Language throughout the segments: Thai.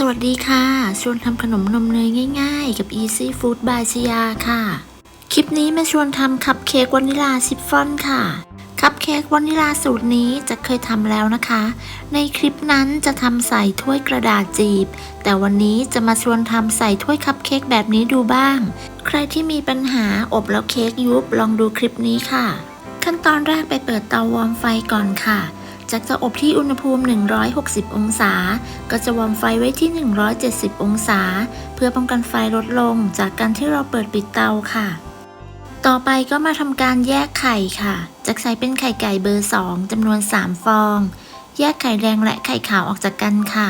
สวัสดีค่ะชวนทำขนมนมเนยง่ายๆกับ Easy Food by ชยาค่ะคลิปนี้มาชวนทำคัพเค้กวานิลาชิฟฟ่อนค่ะคัพเค้กวานิลาสูตรนี้จะเคยทำแล้วนะคะในคลิปนั้นจะทำใส่ถ้วยกระดาษจีบแต่วันนี้จะมาชวนทำใส่ถ้วยคัพเค้กแบบนี้ดูบ้างใครที่มีปัญหาอบแล้วเค้กยุบลองดูคลิปนี้ค่ะขั้นตอนแรกไปเปิดเตาวอร์มไฟก่อนค่ะจะอบที่อุณหภูมิ160องศาก็จะวอร์มไฟไว้ที่170องศาเพื่อป้องกันไฟลดลงจากการที่เราเปิดปิดเตาค่ะต่อไปก็มาทำการแยกไข่ค่ะจะใช้เป็นไข่ไก่เบอร์2จำนวน3ฟองแยกไข่แดงและไข่ขาวออกจากกันค่ะ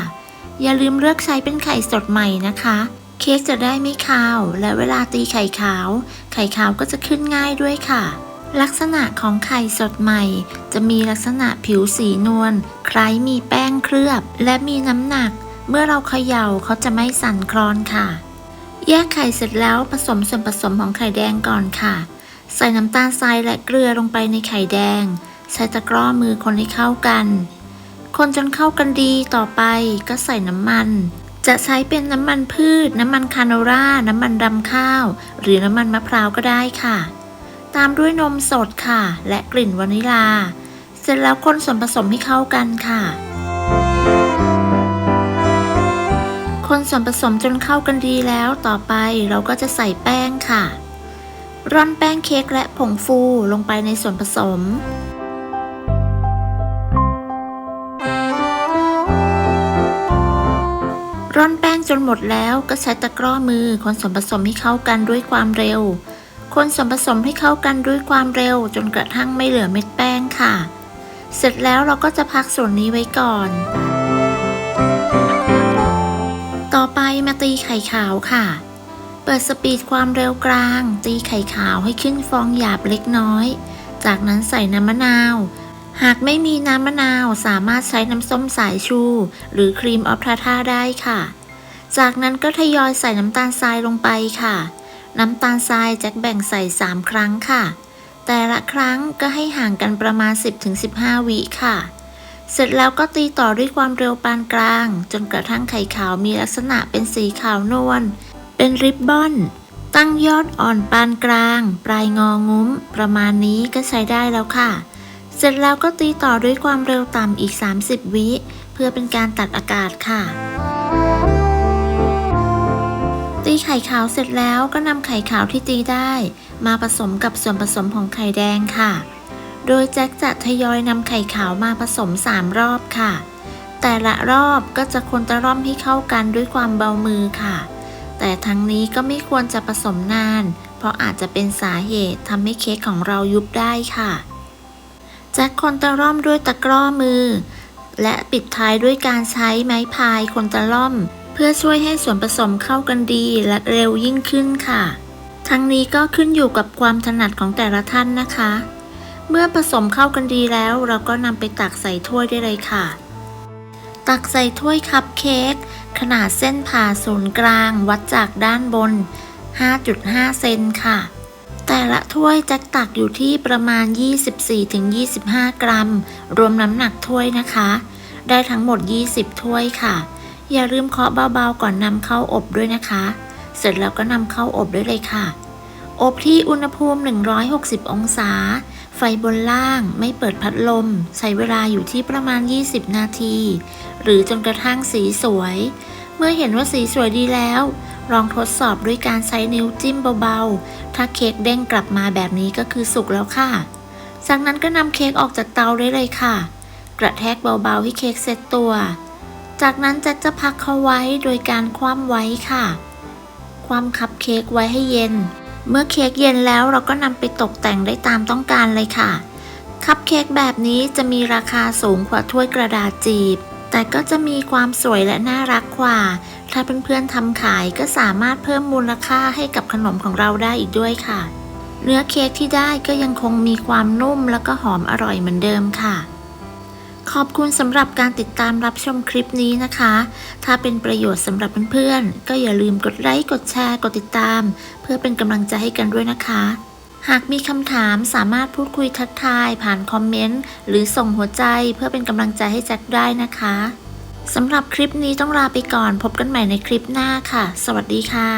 อย่าลืมเลือกใช้เป็นไข่สดใหม่นะคะเค้กจะได้ไม่คาวและเวลาตีไข่ขาวก็จะขึ้นง่ายด้วยค่ะลักษณะของไข่สดใหม่จะมีลักษณะผิวสีนวลคล้ายมีแป้งเคลือบและมีน้ำหนักเมื่อเราเขย่าเขาจะไม่สั่นคลอนค่ะแยกไข่เสร็จแล้วผสมส่วนผสมของไข่แดงก่อนค่ะใส่น้ำตาลทรายและเกลือลงไปในไข่แดงใช้ตะกร้อมือคนให้เข้ากันคนจนเข้ากันดีต่อไปก็ใส่น้ำมันจะใช้เป็นน้ำมันพืชน้ำมันคาโนล่าน้ำมันรำข้าวหรือน้ำมันมะพร้าวก็ได้ค่ะตามด้วยนมสดค่ะและกลิ่นวานิลาเสร็จแล้วคนส่วนผสมให้เข้ากันค่ะคนส่วนผสมจนเข้ากันดีแล้วต่อไปเราก็จะใส่แป้งค่ะร่อนแป้งเค้กและผงฟูลงไปในส่วนผสมร่อนแป้งจนหมดแล้วก็ใช้ตะกร้อมือคนส่วนผสมให้เข้ากันด้วยความเร็วคนส่วนผสมให้เข้ากันด้วยความเร็วจนกระทั่งไม่เหลือเม็ดแป้งค่ะเสร็จแล้วเราก็จะพักส่วนนี้ไว้ก่อนต่อไปมาตีไข่ขาวค่ะเปิดสปีดความเร็วกลางตีไข่ขาวให้ขึ้นฟองหยาบเล็กน้อยจากนั้นใส่น้ำมะนาวหากไม่มีน้ำมะนาวสามารถใช้น้ำส้มสายชูหรือครีมออฟทาท่าได้ค่ะจากนั้นก็ทยอยใส่น้ำตาลทรายลงไปค่ะน้ำตาลทรายจะแบ่งใส่3ครั้งค่ะแต่ละครั้งก็ให้ห่างกันประมาณ 10-15 วิค่ะเสร็จแล้วก็ตีต่อด้วยความเร็วปานกลางจนกระทั่งไข่ขาวมีลักษณะเป็นสีขาวนวลเป็นริบบอนตั้งยอดอ่อนปานกลางปลายงองุ้มประมาณนี้ก็ใช้ได้แล้วค่ะเสร็จแล้วก็ตีต่อด้วยความเร็วต่ำอีก30วิเพื่อเป็นการตัดอากาศค่ะตีไข่ขาวเสร็จแล้วก็นำไข่ขาวที่ตีได้มาผสมกับส่วนผสมของไข่แดงค่ะโดยแจ็คจะทยอยนำไข่ขาวมาผสม3รอบค่ะแต่ละรอบก็จะคนตะร่อมให้เข้ากันด้วยความเบามือค่ะแต่ทั้งนี้ก็ไม่ควรจะผสมนานเพราะอาจจะเป็นสาเหตุทำให้เค้กของเรายุบได้ค่ะแจ็คคนตะร่อมด้วยตะกร้อมือและปิดท้ายด้วยการใช้ไม้พายคนตะร่อมเพื่อช่วยให้ส่วนผสมเข้ากันดีและเร็วยิ่งขึ้นค่ะทั้งนี้ก็ขึ้นอยู่กับความถนัดของแต่ละท่านนะคะเมื่อผสมเข้ากันดีแล้วเราก็นำไปตักใส่ถ้วยได้เลยค่ะตักใส่ถ้วยคัพเค้กขนาดเส้นผ่าศูนย์กลางวัดจากด้านบน 5.5 เซนค่ะแต่ละถ้วยจะตักอยู่ที่ประมาณ 24-25 กรัมรวมน้ำหนักถ้วยนะคะได้ทั้งหมด20ถ้วยค่ะอย่าลืมเคาะเบาๆก่อนนำเข้าอบด้วยนะคะเสร็จแล้วก็นำเข้าอบได้เลยค่ะอบที่อุณหภูมิ160องศาไฟบนล่างไม่เปิดพัดลมใช้เวลาอยู่ที่ประมาณ20นาทีหรือจนกระทั่งสีสวยเมื่อเห็นว่าสีสวยดีแล้วลองทดสอบด้วยการใช้นิ้วจิ้มเบาๆถ้าเค้กเด้งกลับมาแบบนี้ก็คือสุกแล้วค่ะจากนั้นก็นำเค้กออกจากเตาได้เลยค่ะกระแทกเบาๆให้เค้กเซ็ตตัวจากนั้นแจ็คจะพักเขาไว้โดยการคว่ำไว้ค่ะคว่ำคัพเค้กไว้ให้เย็นเมื่อเค้กเย็นแล้วเราก็นำไปตกแต่งได้ตามต้องการเลยค่ะคัพเค้กแบบนี้จะมีราคาสูงกว่าถ้วยกระดาษจีบแต่ก็จะมีความสวยและน่ารักกว่าถ้าเพื่อนๆทำขายก็สามารถเพิ่มมูลค่าให้กับขนมของเราได้อีกด้วยค่ะเนื้อเค้กที่ได้ก็ยังคงมีความนุ่มแล้วก็หอมอร่อยเหมือนเดิมค่ะขอบคุณสำหรับการติดตามรับชมคลิปนี้นะคะถ้าเป็นประโยชน์สำหรับเพื่อนๆก็อย่าลืมกดไลค์กดแชร์กดติดตามเพื่อเป็นกำลังใจให้กันด้วยนะคะหากมีคำถามสามารถพูดคุยทักทายผ่านคอมเมนต์หรือส่งหัวใจเพื่อเป็นกำลังใจให้แจ็คได้นะคะ สำหรับคลิปนี้ต้องลาไปก่อน พบกันใหม่ในคลิปหน้าค่ะ สวัสดีค่ะ